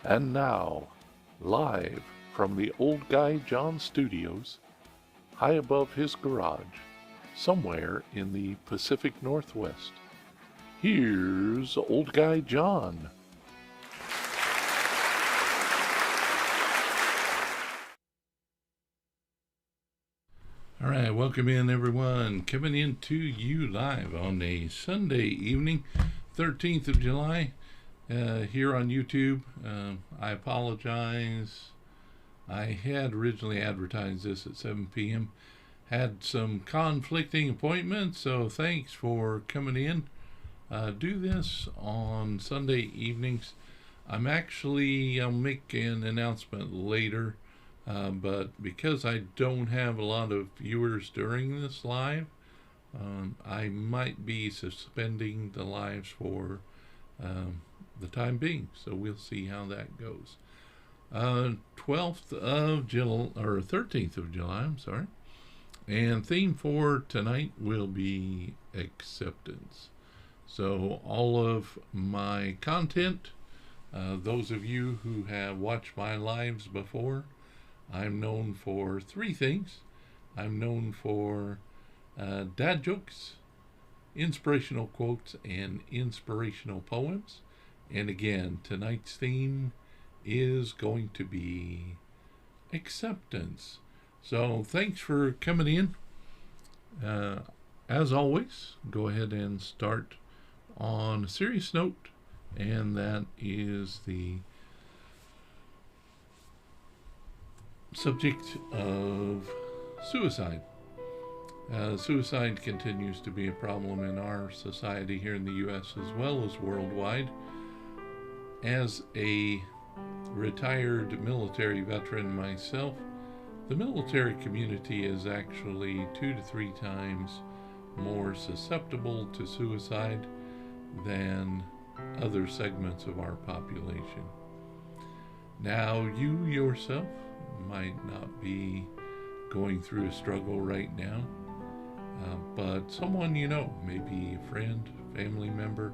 And now, live from the Old Guy John Studios, high above his garage, somewhere in the Pacific Northwest, here's Old Guy John. All right, welcome in everyone. Coming in to you live on a Sunday evening, 13th of July, here on YouTube. I apologize. I had originally advertised this at 7 p.m. Had some conflicting appointments, so thanks for coming in. Do this on Sunday evenings. I'll make an announcement later. But because I don't have a lot of viewers during this live, I might be suspending the lives for the time being. So we'll see how that goes. 12th of July, or 13th of July, I'm sorry. And theme for tonight will be acceptance. So all of my content, those of you who have watched my lives before, I'm known for three things. I'm known for dad jokes, inspirational quotes, and inspirational poems. And again, tonight's theme is going to be acceptance. So thanks for coming in. As always, go ahead and start on a serious note, and that is the subject of suicide. Suicide continues to be a problem in our society here in the U.S. as well as worldwide. As a retired military veteran myself, the military community is actually 2 to 3 times more susceptible to suicide than other segments of our population. Now, you yourself might not be going through a struggle right now, but someone you know, maybe a friend, family member,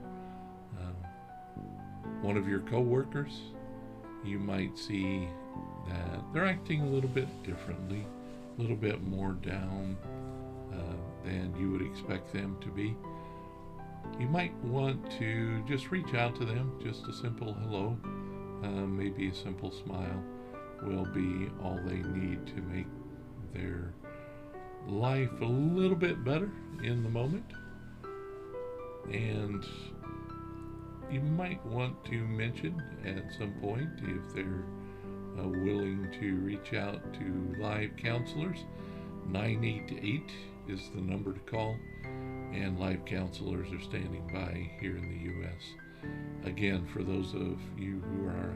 one of your coworkers, you might see that they're acting a little bit differently, a little bit more down than you would expect them to be. You might want to just reach out to them, just a simple hello, maybe a simple smile will be all they need to make their life a little bit better in the moment. And you might want to mention at some point if they're willing to reach out to live counselors. 988 is the number to call, and live counselors are standing by here in the U.S. Again, for those of you who are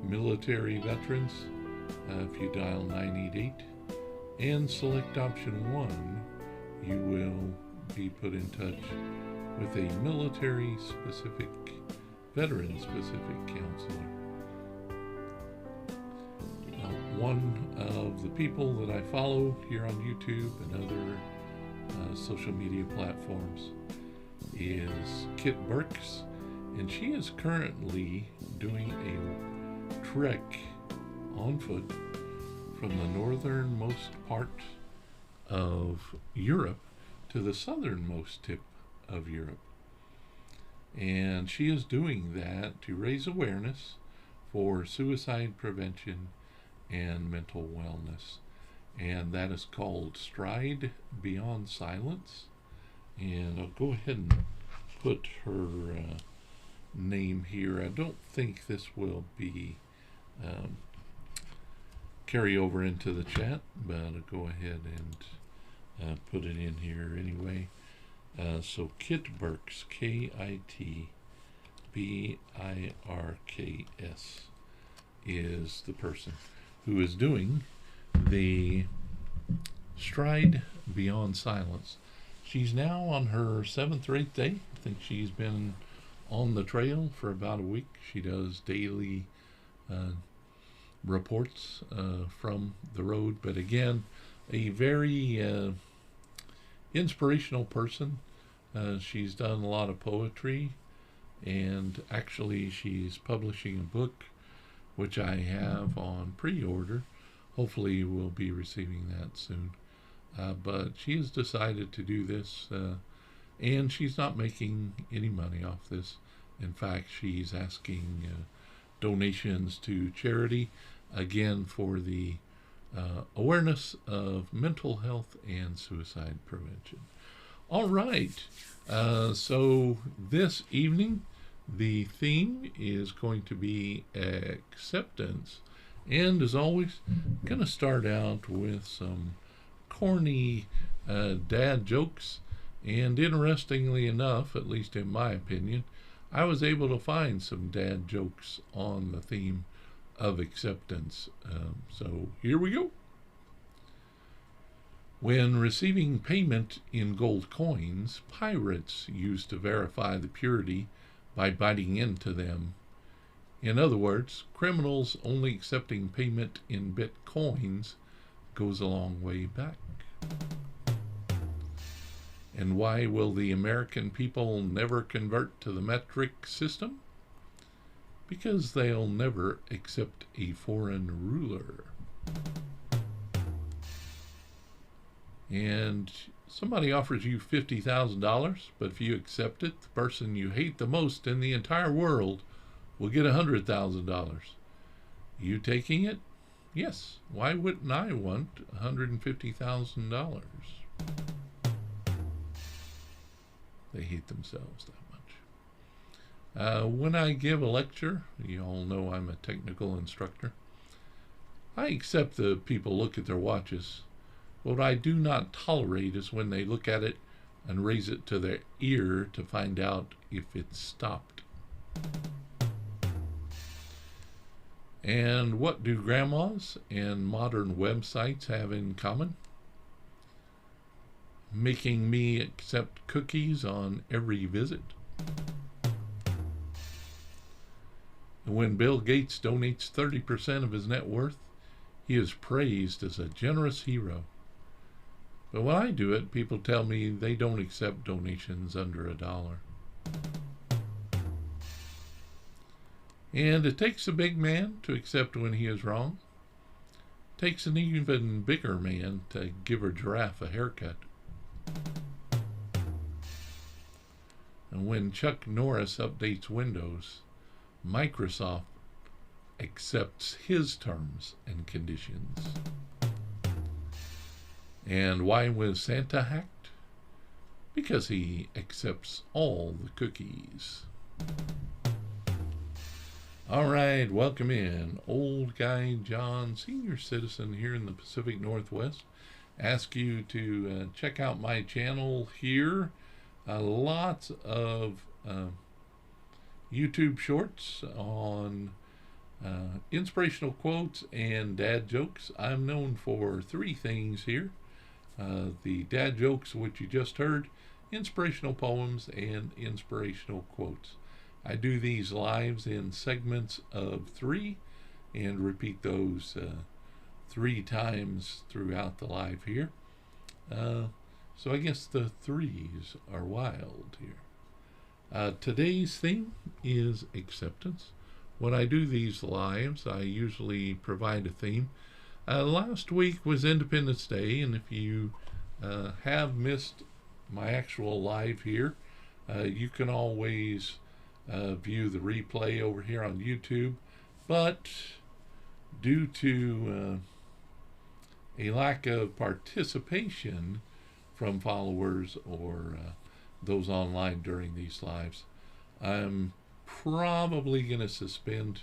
military veterans, if you dial 988 and select option 1, you will be put in touch with a military specific, veteran specific counselor. One of the people that I follow here on YouTube and other social media platforms is Kit Burks, and she is currently doing a trek on foot from the northernmost part of Europe to the southernmost tip of Europe. And she is doing that to raise awareness for suicide prevention and mental wellness. And that is called Stride Beyond Silence. And I'll go ahead and put her name here. I don't think this will be carry over into the chat, but I'll go ahead and put it in here anyway. So Kit Burks, Kitbirks, is the person who is doing the Stride Beyond Silence. She's now on her 7th or 8th day. I think she's been on the trail for about a week. She does daily reports from the road, but again, a very inspirational person. She's done a lot of poetry, and actually she's publishing a book which I have on pre-order. Hopefully we'll be receiving that soon. But she has decided to do this, and she's not making any money off this. In fact, she's asking donations to charity, again, for the awareness of mental health and suicide prevention. All right, so this evening, the theme is going to be acceptance. And as always, I'm going to start out with some corny dad jokes. And interestingly enough, at least in my opinion, I was able to find some dad jokes on the theme of acceptance. So here we go. When receiving payment in gold coins, pirates used to verify the purity by biting into them. In other words, criminals only accepting payment in bitcoins goes a long way back. And why will the American people never convert to the metric system? Because they'll never accept a foreign ruler. And somebody offers you $50,000, but if you accept it, the person you hate the most in the entire world will get $100,000. You taking it? Yes. Why wouldn't I want $150,000? They hate themselves that much. When I give a lecture, you all know I'm a technical instructor, I accept the people look at their watches. What I do not tolerate is when they look at it and raise it to their ear to find out if it's stopped. And what do grandmas and modern websites have in common? Making me accept cookies on every visit. And when Bill Gates donates 30% of his net worth, he is praised as a generous hero. But when I do it, people tell me they don't accept donations under $1. And it takes a big man to accept when he is wrong. It takes an even bigger man to give a giraffe a haircut. And when Chuck Norris updates Windows, Microsoft accepts his terms and conditions. And why was Santa hacked? Because he accepts all the cookies. All right, welcome in. Old Guy John, senior citizen here in the Pacific Northwest. Ask you to check out my channel here. Lots of YouTube shorts on inspirational quotes and dad jokes. I'm known for three things here. The dad jokes, which you just heard, inspirational poems, and inspirational quotes. I do these lives in segments of 3 and repeat those 3 times throughout the live here. So I guess the 3s are wild here. Today's theme is acceptance. When I do these lives, I usually provide a theme. Last week was Independence Day, and if you have missed my actual live here, you can always view the replay over here on YouTube. But due to a lack of participation from followers or those online during these lives, I'm probably going to suspend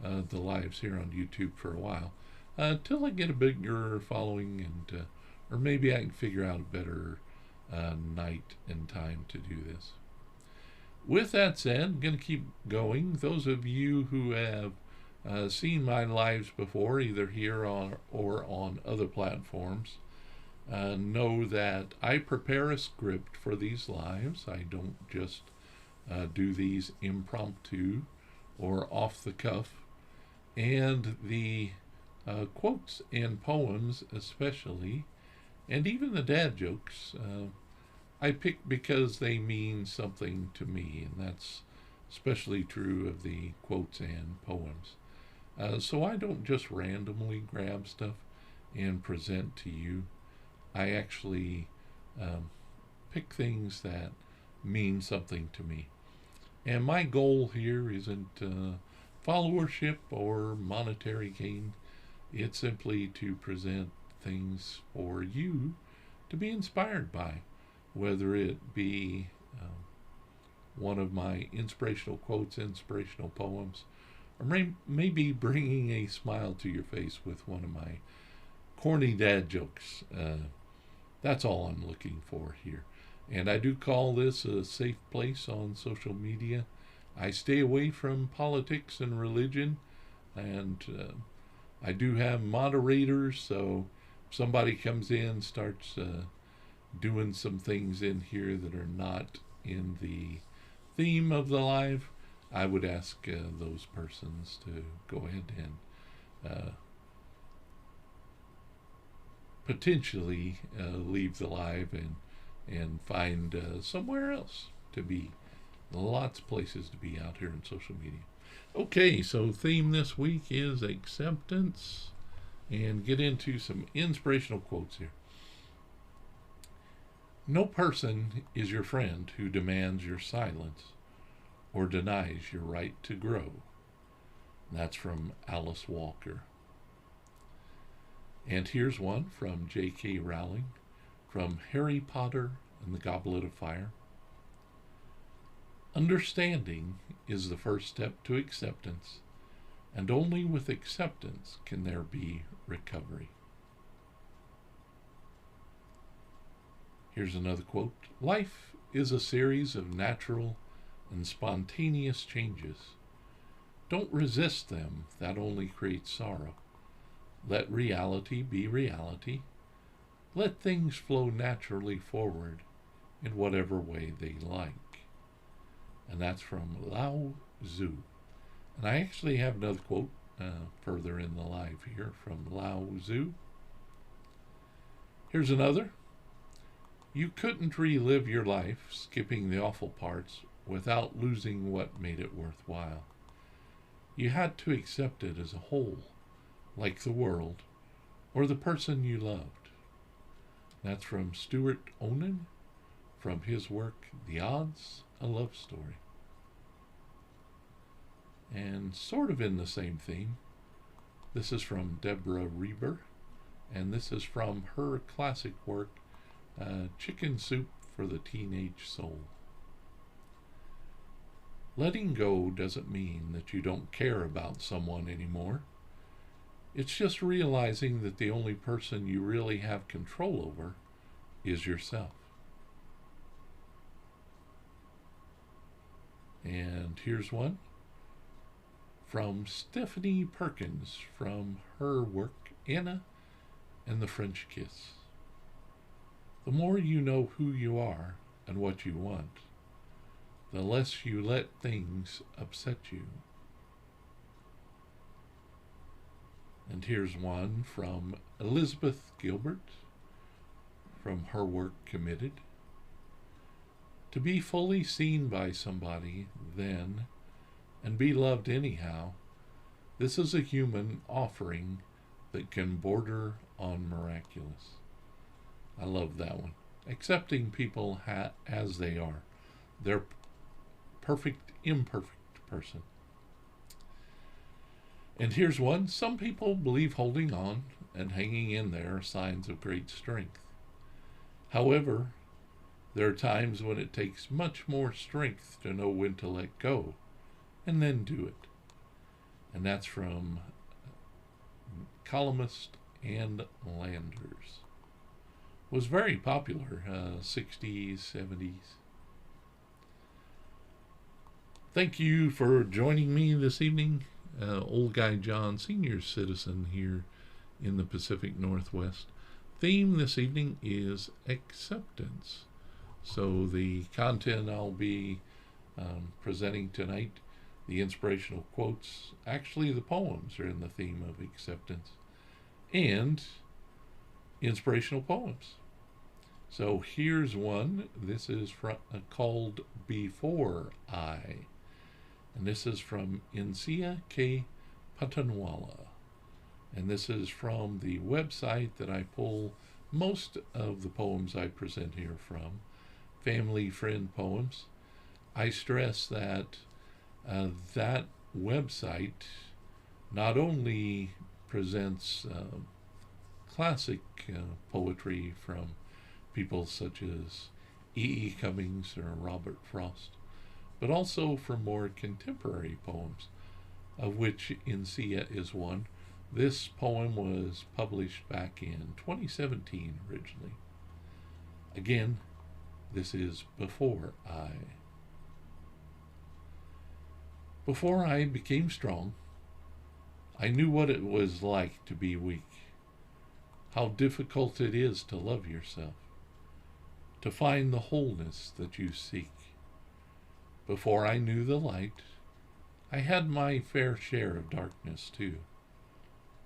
the lives here on YouTube for a while until I get a bigger following, and or maybe I can figure out a better night and time to do this. With that said, I'm going to keep going. Those of you who have seen my lives before, either here or on other platforms, know that I prepare a script for these lives. I don't just do these impromptu or off the cuff. And the quotes and poems especially, and even the dad jokes, I pick because they mean something to me, and that's especially true of the quotes and poems. So I don't just randomly grab stuff and present to you. I actually um, pick things that mean something to me. And my goal here isn't followership or monetary gain. It's simply to present things for you to be inspired by, whether it be one of my inspirational quotes, inspirational poems, or maybe bringing a smile to your face with one of my corny dad jokes. That's all I'm looking for here. And I do call this a safe place on social media. I stay away from politics and religion, and I do have moderators, so if somebody comes in, starts doing some things in here that are not in the theme of the live, I would ask those persons to go ahead and potentially leave the live and find somewhere else to be. Lots of places to be out here in social media. Okay, so theme this week is acceptance, and get into some inspirational quotes here. No person is your friend who demands your silence or denies your right to grow. That's from Alice Walker. And here's one from J.K. Rowling, from Harry Potter and the Goblet of Fire. Understanding is the first step to acceptance, and only with acceptance can there be recovery. Here's another quote. Life is a series of natural and spontaneous changes. Don't resist them, that only creates sorrow. Let reality be reality. Let things flow naturally forward in whatever way they like. And that's from Lao Tzu. And I actually have another quote further in the live here from Lao Tzu. Here's another. You couldn't relive your life, skipping the awful parts, without losing what made it worthwhile. You had to accept it as a whole, like the world, or the person you loved. That's from Stuart Onan, from his work, The Odds, a Love Story. And sort of in the same theme, this is from Deborah Reber, and this is from her classic work, Chicken Soup for the Teenage Soul. Letting go doesn't mean that you don't care about someone anymore. It's just realizing that the only person you really have control over is yourself. And here's one from Stephanie Perkins, from her work, Anna and the French Kiss. The more you know who you are and what you want, the less you let things upset you. And here's one from Elizabeth Gilbert, from her work, Committed. To be fully seen by somebody, then, and be loved anyhow, this is a human offering that can border on miraculous. I love that one. Accepting people as they are. Their perfect, imperfect person. And here's one. Some people believe holding on and hanging in there are signs of great strength. However, there are times when it takes much more strength to know when to let go and then do it. And that's from columnist Ann Landers. Was very popular, 60s, 70s. Thank you for joining me this evening. Old Guy John, senior citizen here in the Pacific Northwest. Theme this evening is acceptance. So the content I'll be presenting tonight, the inspirational quotes, actually the poems are in the theme of acceptance, and inspirational poems. So here's one. This is called Before I. And this is from Insia K. Patanwala. And this is from the website that I pull most of the poems I present here from, Family Friend Poems. I stress that that website not only presents classic poetry from people such as E. Cummings or Robert Frost, but also from more contemporary poems, of which Insia is one. This poem was published back in 2017 originally. Again, this is Before I. Before I became strong, I knew what it was like to be weak, how difficult it is to love yourself, to find the wholeness that you seek. Before I knew the light, I had my fair share of darkness too,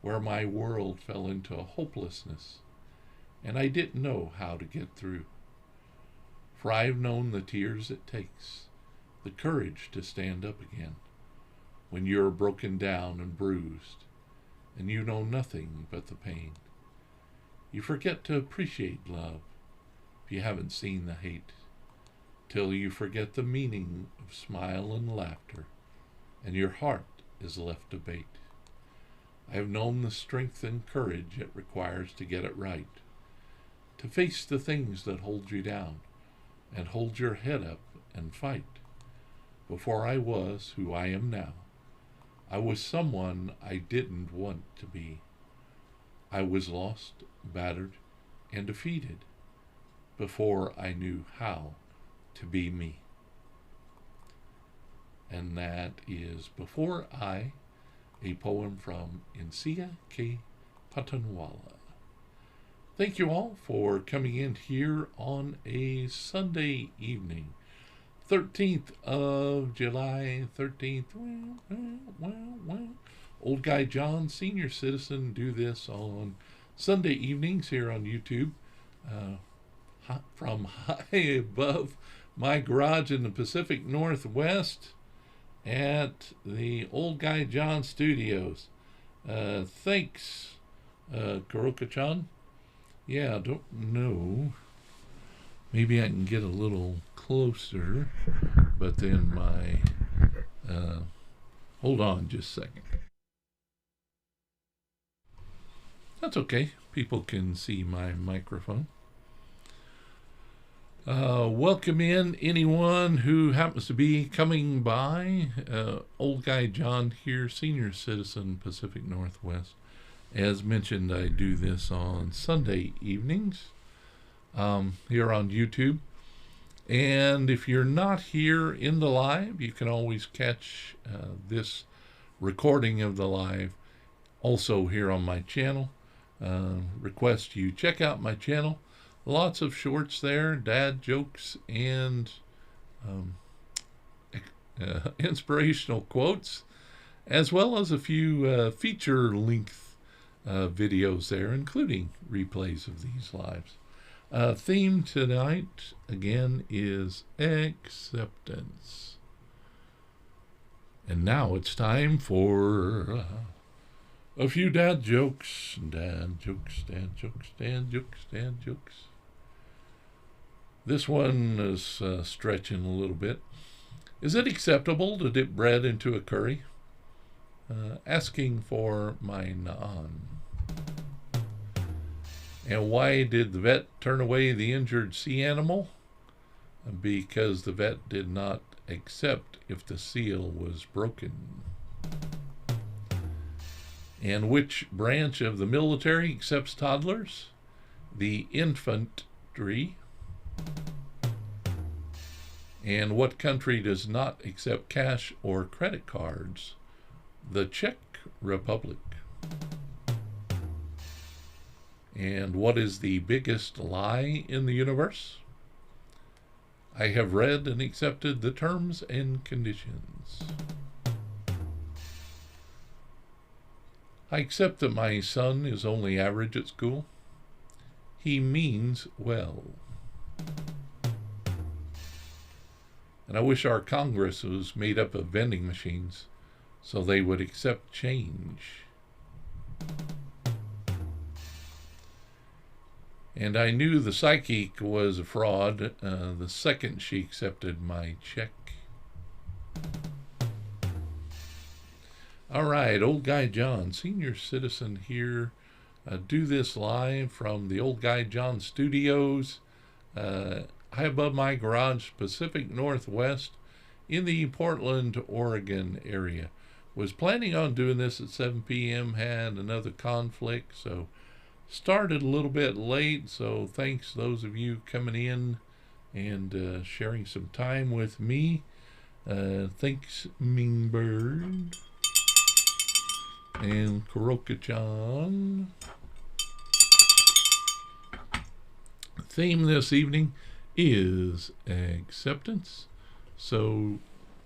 where my world fell into a hopelessness, and I didn't know how to get through. For I've known the tears it takes, the courage to stand up again, when you're broken down and bruised, and you know nothing but the pain. You forget to appreciate love if you haven't seen the hate, till you forget the meaning of smile and laughter, and your heart is left to bait. I have known the strength and courage it requires to get it right, to face the things that hold you down, and hold your head up and fight. Before I was who I am now, I was someone I didn't want to be. I was lost, battered, and defeated before I knew how to be me. And that is Before I, a poem from Insia K. Patanwala. Thank you all for coming in here on a Sunday evening. 13th of July, 13th. Well. Old Guy John, senior citizen, do this on Sunday evenings here on YouTube. From high above my garage in the Pacific Northwest at the Old Guy John Studios. Thanks, Kuroka-chan. Yeah, I don't know. Maybe I can get a little closer, but then my, hold on just a second. That's okay. People can see my microphone. Welcome in anyone who happens to be coming by. Old Guy John here, senior citizen, Pacific Northwest. As mentioned, I do this on Sunday evenings here on YouTube. And if you're not here in the live, you can always catch this recording of the live also here on my channel. Request you check out my channel. Lots of shorts there, dad jokes, and inspirational quotes, as well as a few feature-length videos there, including replays of these lives. Theme tonight, again, is acceptance. And now it's time for a few dad jokes. Dad jokes. This one is stretching a little bit. Is it acceptable to dip bread into a curry? Asking for my naan. And why did the vet turn away the injured sea animal? Because the vet did not accept if the seal was broken. And which branch of the military accepts toddlers? The infantry. And what country does not accept cash or credit cards? The Czech Republic. And what is the biggest lie in the universe? I have read and accepted the terms and conditions. I accept that my son is only average at school. He means well. And I wish our Congress was made up of vending machines so they would accept change. And I knew the psychic was a fraud the second she accepted my check. All right, Old Guy John, senior citizen here. Do this live from the Old Guy John Studios, high above my garage, Pacific Northwest, in the Portland, Oregon area. Was planning on doing this at 7 p.m., had another conflict, so started a little bit late. So thanks those of you coming in and sharing some time with me. Thanks, Mingbird and Kuroka-chan. Theme this evening is acceptance. So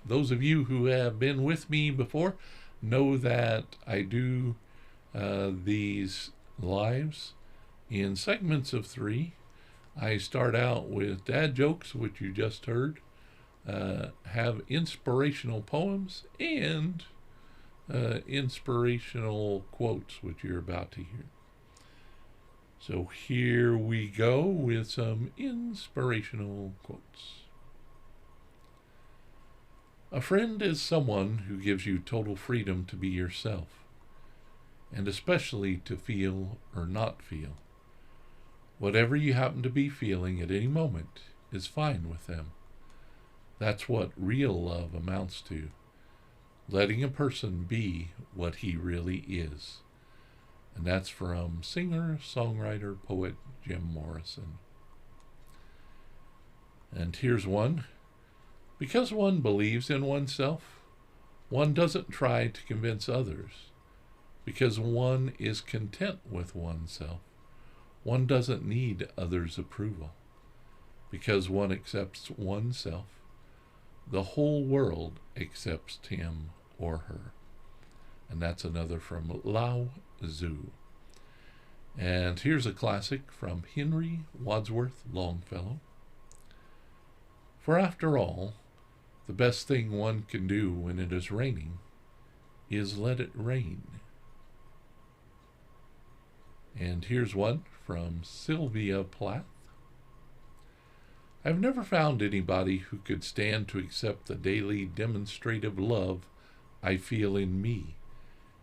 those of you who have been with me before know that I do these lives in segments of 3. I start out with dad jokes, which you just heard, have inspirational poems, and inspirational quotes, which you're about to hear. So here we go with some inspirational quotes. A friend is someone who gives you total freedom to be yourself, and especially to feel or not feel. Whatever you happen to be feeling at any moment is fine with them. That's what real love amounts to. Letting a person be what he really is. And that's from singer, songwriter, poet Jim Morrison. And here's one. Because one believes in oneself, one doesn't try to convince others. Because one is content with oneself, one doesn't need others' approval. Because one accepts oneself, the whole world accepts him or her. And that's another from Lao Tzu. And here's a classic from Henry Wadsworth Longfellow. For after all, the best thing one can do when it is raining is let it rain. And here's one from Sylvia Plath. I've never found anybody who could stand to accept the daily demonstrative love I feel in me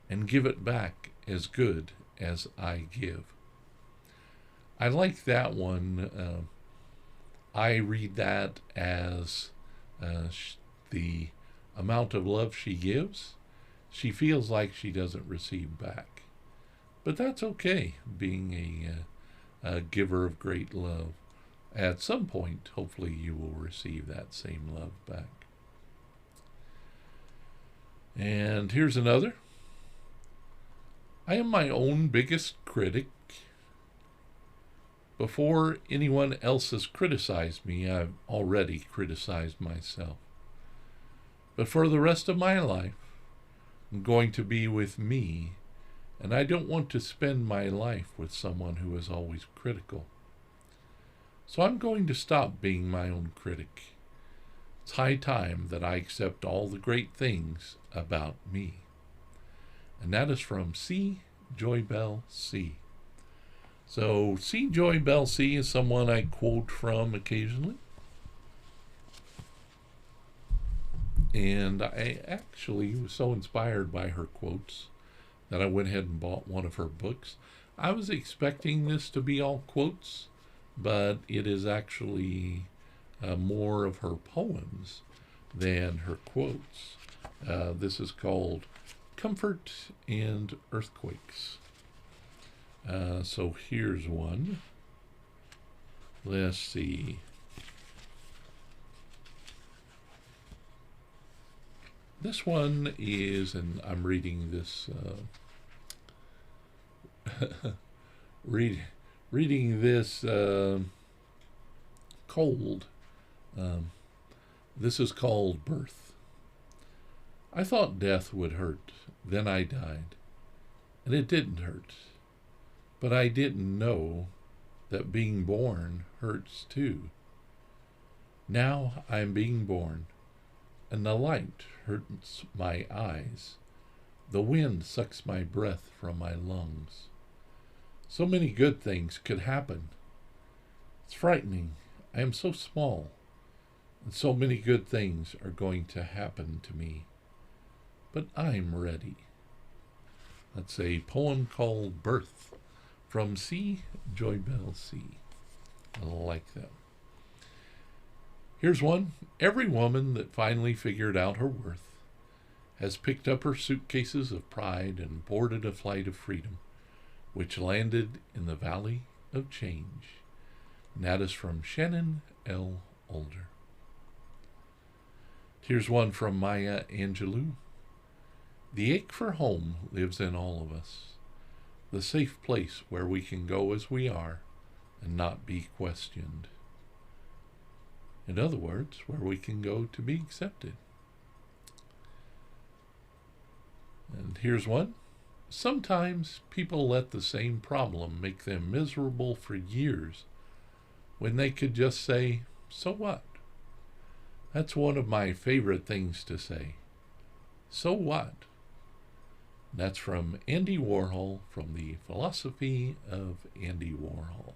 and give it back as good as I give. I like that one. I read that as the amount of love she gives, she feels like she doesn't receive back. But that's okay, being a giver of great love. At some point, hopefully, you will receive that same love back. And here's another. I am my own biggest critic. Before anyone else has criticized me, I've already criticized myself. But for the rest of my life, I'm going to be with me, and I don't want to spend my life with someone who is always critical. So I'm going to stop being my own critic. It's high time that I accept all the great things about me. And that is from C. Joy Bell C. So C. Joy Bell C is someone I quote from occasionally. And I actually was so inspired by her quotes that I went ahead and bought one of her books. I was expecting this to be all quotes, but it is actually more of her poems than her quotes. This is called Comfort and Earthquakes. So here's one. Let's see. This one is, and I'm reading this, reading this cold. This is called Birth. I thought death would hurt, then I died, and it didn't hurt. But I didn't know that being born hurts too. Now I'm being born, and the light hurts my eyes, The wind sucks my breath from my lungs. So many good things could happen. It's frightening. I am so small, and so many good things are going to happen to me. But I'm ready. That's a poem called Birth from C. Joy Bell C. I like that. Here's one. Every woman that finally figured out her worth has picked up her suitcases of pride and boarded a flight of freedom, which landed in the Valley of Change. And that is from Shannon L. Alder. Here's one from Maya Angelou. The ache for home lives in all of us, the safe place where we can go as we are and not be questioned. In other words, where we can go to be accepted. And here's one. Sometimes people let the same problem make them miserable for years when they could just say, so what? That's one of my favorite things to say. So what? That's from Andy Warhol, from the Philosophy of Andy Warhol.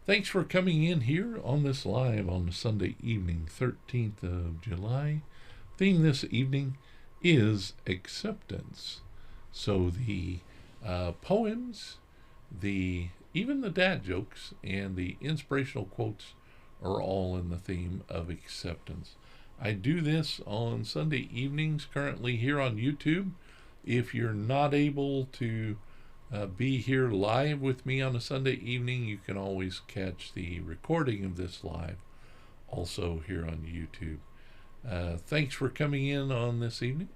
Thanks for coming in here on this live on Sunday evening, 13th of July. Theme this evening is acceptance. So the poems, even the dad jokes and the inspirational quotes are all in the theme of acceptance. I do this on Sunday evenings currently here on YouTube. If you're not able to be here live with me on a Sunday evening, you can always catch the recording of this live also here on YouTube. Thanks for coming in on this evening.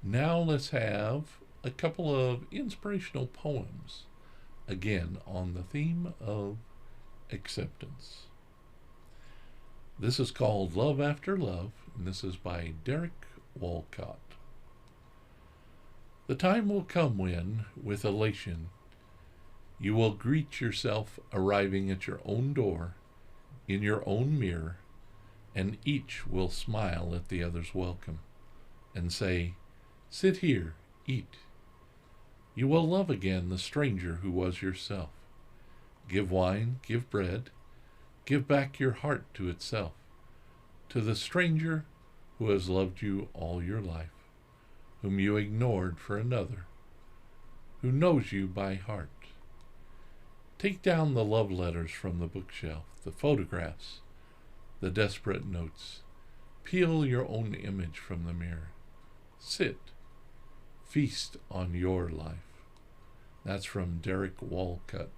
Now let's have a couple of inspirational poems, again on the theme of acceptance. This is called Love After Love, and this is by Derek Walcott. The time will come when, with elation, you will greet yourself arriving at your own door, in your own mirror, and each will smile at the other's welcome and say, sit here, eat. You will love again the stranger who was yourself. Give wine, give bread, give back your heart to itself, to the stranger who has loved you all your life, whom you ignored for another, who knows you by heart. Take down the love letters from the bookshelf, the photographs, the desperate notes. Peel your own image from the mirror. Sit. Feast on your life. That's from Derek Walcott.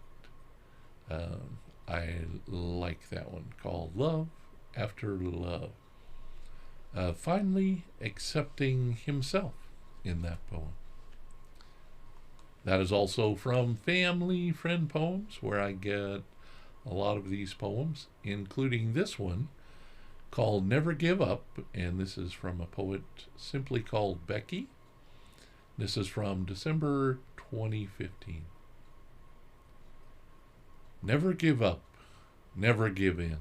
I like that one, called Love After Love. Finally accepting himself in that poem. That is also from Family Friend Poems, where I get a lot of these poems, including this one called Never Give Up, and this is from a poet simply called Becky. This is from December 2015. Never give up, never give in.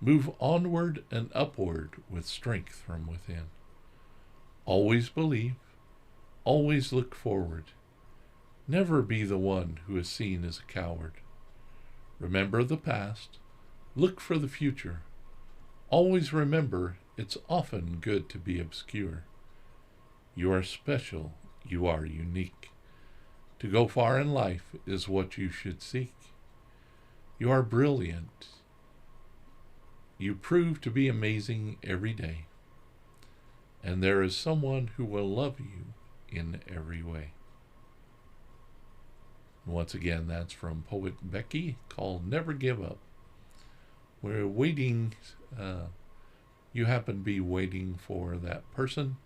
Move onward and upward with strength from within. Always believe, always look forward. Never be the one who is seen as a coward. Remember the past, look for the future. Always remember it's often good to be obscure. You are special, you are unique. To go far in life is what you should seek. You are brilliant. You prove to be amazing every day. And there is someone who will love you in every way. And once again, that's from poet Becky, called Never Give Up. We're waiting, you happen to be waiting for that person.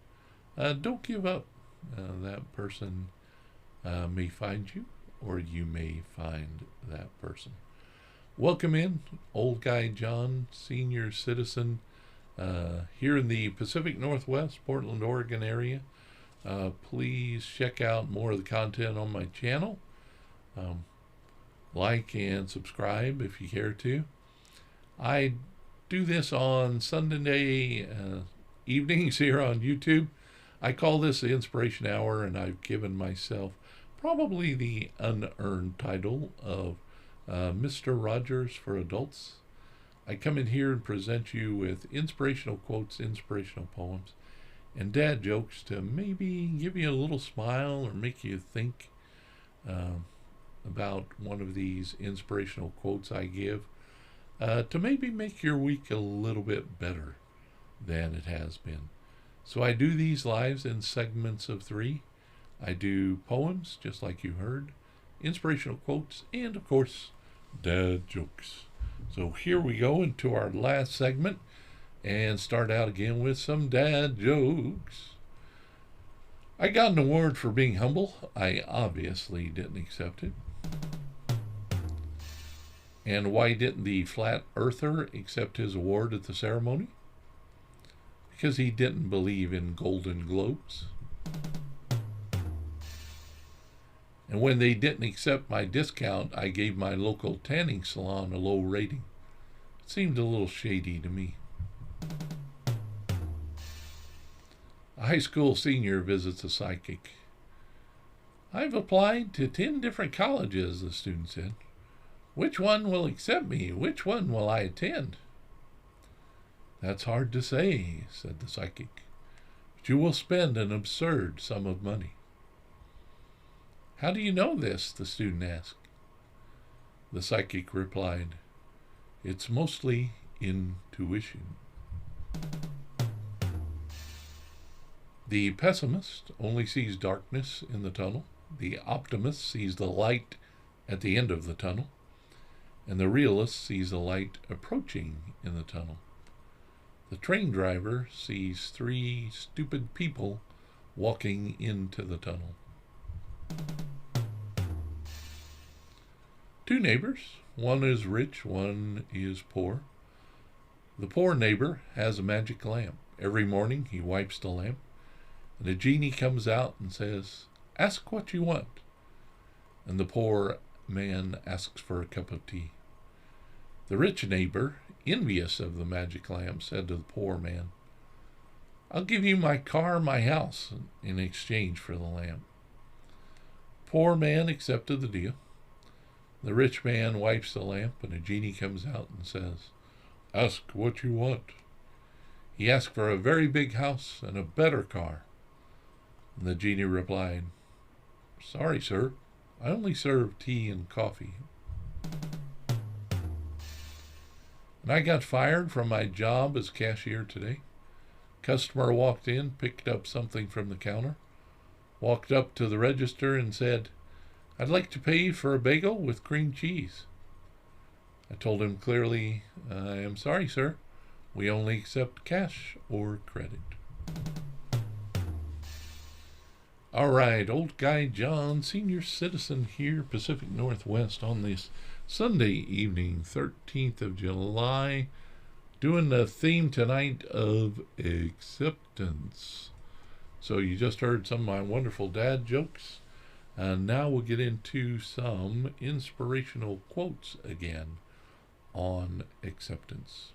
Don't give up. That person may find you, or you may find that person. Welcome in, Old Guy John, senior citizen, here in the Pacific Northwest, Portland, Oregon area. Please check out more of the content on my channel. Like and subscribe if you care to. I do this on Sunday evenings here on YouTube. I call this the Inspiration Hour, and I've given myself probably the unearned title of Mr. Rogers for Adults. I come in here and present you with inspirational quotes, inspirational poems, and dad jokes to maybe give you a little smile or make you think about one of these inspirational quotes I give to maybe make your week a little bit better than it has been. So I do these lives in segments of 3. I do poems, just like you heard, inspirational quotes, and of course, dad jokes. So here we go into our last segment and start out again with some dad jokes. I got an award for being humble. I obviously didn't accept it. And why didn't the flat earther accept his award at the ceremony? Because he didn't believe in golden globes. And when they didn't accept my discount, I gave my local tanning salon a low rating. It seemed a little shady to me. A high school senior visits a psychic. I've applied to 10 different colleges, the student said. Which one will accept me? Which one will I attend? That's hard to say, said the psychic, but you will spend an absurd sum of money. How do you know this? The student asked. The psychic replied, it's mostly intuition. The pessimist only sees darkness in the tunnel. The optimist sees the light at the end of the tunnel. And the realist sees the light approaching in the tunnel. The train driver sees 3 stupid people walking into the tunnel. 2 neighbors. One is rich, one is poor. The poor neighbor has a magic lamp. Every morning he wipes the lamp, and a genie comes out and says, ask what you want. And the poor man asks for a cup of tea. The rich neighbor, envious of the magic lamp, said to the poor man, I'll give you my car, my house, in exchange for the lamp. Poor man accepted the deal. The rich man wipes the lamp, and a genie comes out and says, ask what you want. He asked for a very big house and a better car. And the genie replied, sorry, sir, I only serve tea and coffee. And I got fired from my job as cashier today. Customer walked in, picked up something from the counter, walked up to the register and said, I'd like to pay for a bagel with cream cheese. I told him clearly, I am sorry, sir. We only accept cash or credit. All right, old guy John, senior citizen here, Pacific Northwest, on this Sunday evening, 13th of July, doing the theme tonight of acceptance. So you just heard some of my wonderful dad jokes, and now we'll get into some inspirational quotes again on acceptance.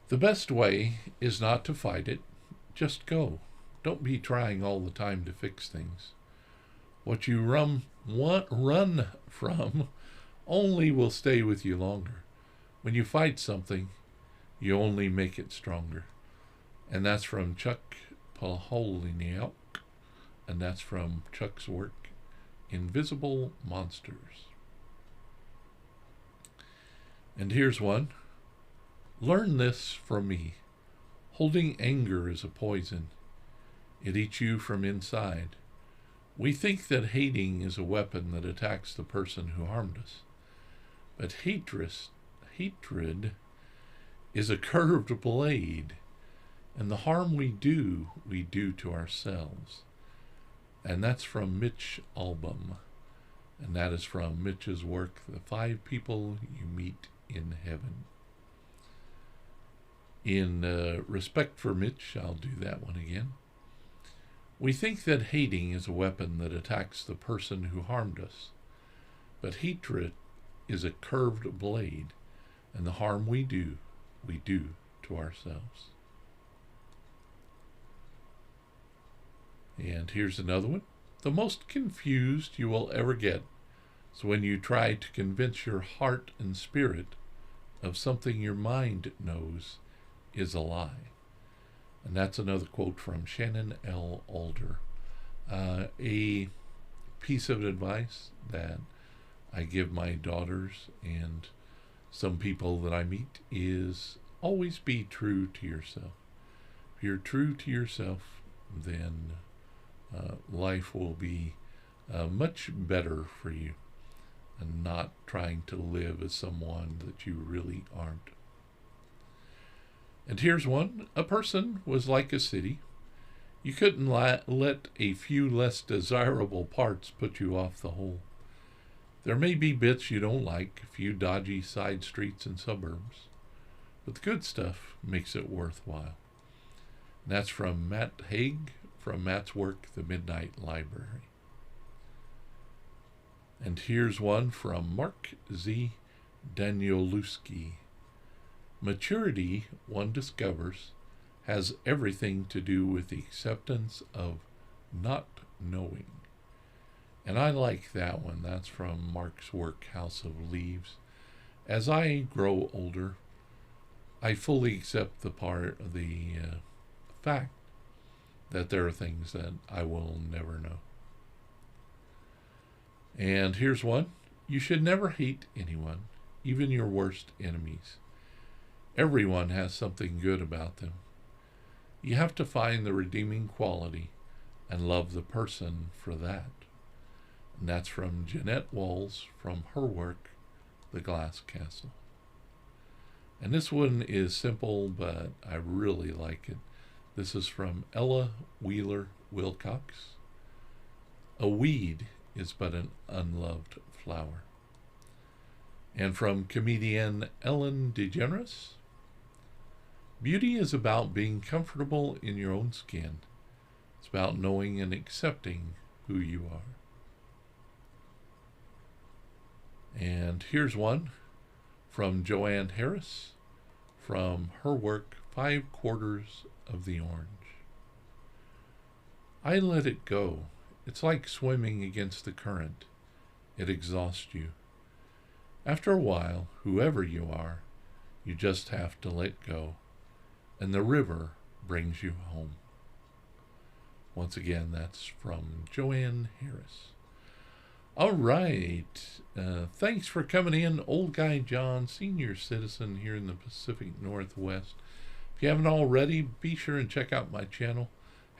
The best way is not to fight it, just go. Don't be trying all the time to fix things. What you run from only will stay with you longer. When you fight something, you only make it stronger. And that's from Chuck Palahniuk, and that's from Chuck's work, Invisible Monsters. And here's one. Learn this from me. Holding anger is a poison. It eats you from inside. We think that hating is a weapon that attacks the person who harmed us. But hatred is a curved blade, and the harm we do to ourselves. And that's from Mitch Albom, and that is from Mitch's work, The 5 People You Meet in Heaven. In respect for Mitch, I'll do that one again. We think that hating is a weapon that attacks the person who harmed us, but hatred is a curved blade, and the harm we do to ourselves. And here's another one. The most confused you will ever get is when you try to convince your heart and spirit of something your mind knows is a lie. And that's another quote from Shannon L. Alder. A piece of advice that I give my daughters and some people that I meet is always be true to yourself. If you're true to yourself, then life will be much better for you, and not trying to live as someone that you really aren't. And here's one. A person was like a city. You couldn't let a few less desirable parts put you off the whole. There may be bits you don't like, a few dodgy side streets and suburbs, but the good stuff makes it worthwhile. And that's from Matt Haig, from Matt's work, The Midnight Library. And here's one from Mark Z. Danielewski. Maturity, one discovers, has everything to do with the acceptance of not knowing. And I like that one. That's from Mark's work, House of Leaves. As I grow older, I fully accept the fact that there are things that I will never know. And here's one. You should never hate anyone, even your worst enemies. Everyone has something good about them. You have to find the redeeming quality and love the person for that. And that's from Jeanette Walls, from her work, The Glass Castle. And this one is simple, but I really like it. This is from Ella Wheeler Wilcox. A weed is but an unloved flower. And from comedian Ellen DeGeneres. Beauty is about being comfortable in your own skin. It's about knowing and accepting who you are. And here's one from Joanne Harris, from her work, 5 Quarters of the Orange. I let it go. It's like swimming against the current. It exhausts you. After a while, whoever you are, you just have to let go, and the river brings you home. Once again, that's from Joanne Harris. All right. Thanks for coming in, Old Guy John, senior citizen here in the Pacific Northwest. If you haven't already, be sure and check out my channel.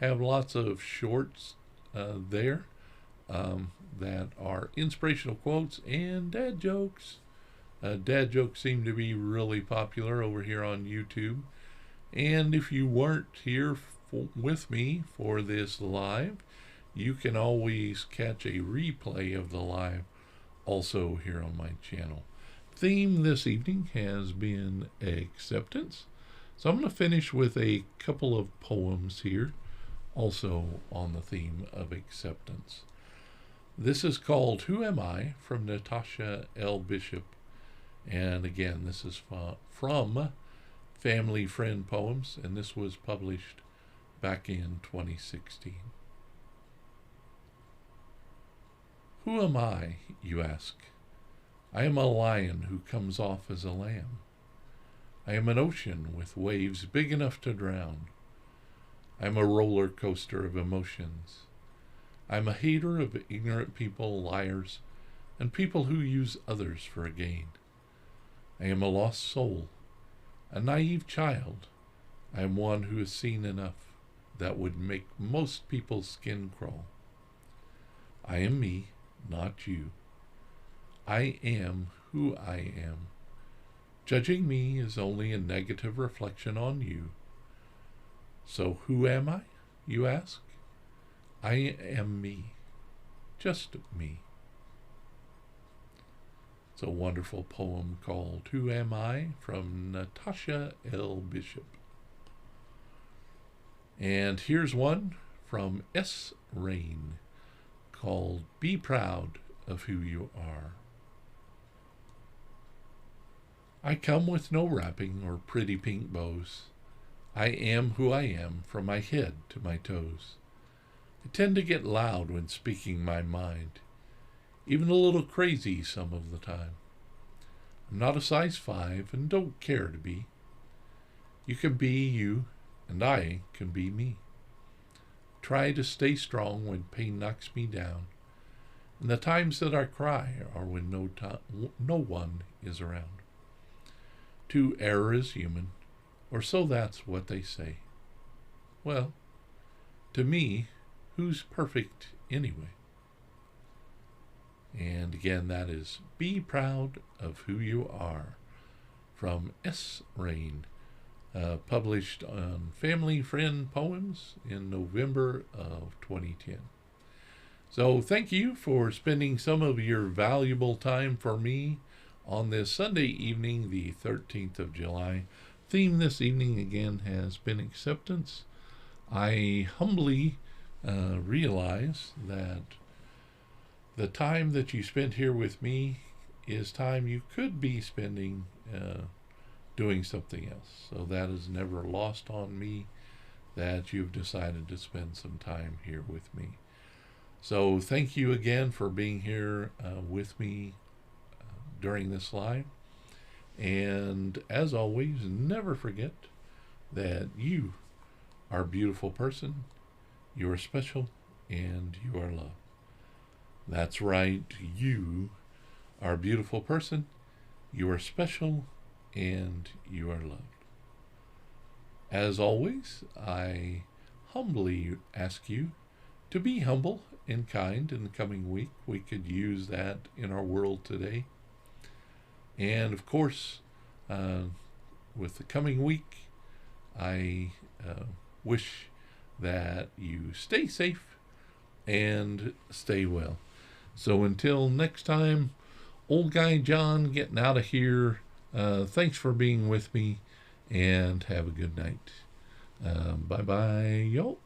Have lots of shorts there that are inspirational quotes and dad jokes. Dad jokes seem to be really popular over here on YouTube. And if you weren't here with me for this live, you can always catch a replay of the live also here on my channel. Theme this evening has been acceptance. So I'm going to finish with a couple of poems here, also on the theme of acceptance. This is called Who Am I? From Natasha L. Bishop. And again, this is from Family Friend Poems, and this was published back in 2016. Who am I, you ask? I am a lion who comes off as a lamb. I am an ocean with waves big enough to drown. I am a roller coaster of emotions. I am a hater of ignorant people, liars, and people who use others for a gain. I am a lost soul, a naive child. I am one who has seen enough that would make most people's skin crawl. I am me, not you. I am who I am. Judging me is only a negative reflection on you. So who am I, you ask? I am me, just me. It's a wonderful poem called Who Am I? From Natasha L. Bishop. And here's one from S. Rain called Be Proud of Who You Are. I come with no wrapping or pretty pink bows. I am who I am from my head to my toes. I tend to get loud when speaking my mind, even a little crazy some of the time. I'm not a size 5 and don't care to be. You can be you, and I can be me. Try to stay strong when pain knocks me down, and the times that I cry are when no one is around. To err is human, or so that's what they say. Well, to me, who's perfect anyway? And again, that is Be Proud of Who You Are from S. Rain, published on Family Friend Poems in November of 2010. So thank you for spending some of your valuable time for me on this Sunday evening, the 13th of July. Theme this evening again has been acceptance. I humbly realize that the time that you spent here with me is time you could be spending doing something else. So that is never lost on me that you've decided to spend some time here with me. So thank you again for being here with me during this live. And as always, never forget that you are a beautiful person, you are special, and you are loved. That's right, you are a beautiful person, you are special, and you are loved. As always, I humbly ask you to be humble and kind in the coming week. We could use that in our world today. And of course, with the coming week, I wish that you stay safe and stay well. So until next time, old guy John getting out of here. Thanks for being with me, and have a good night. Bye-bye, yo.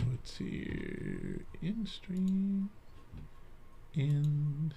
Let's see here. In stream. End.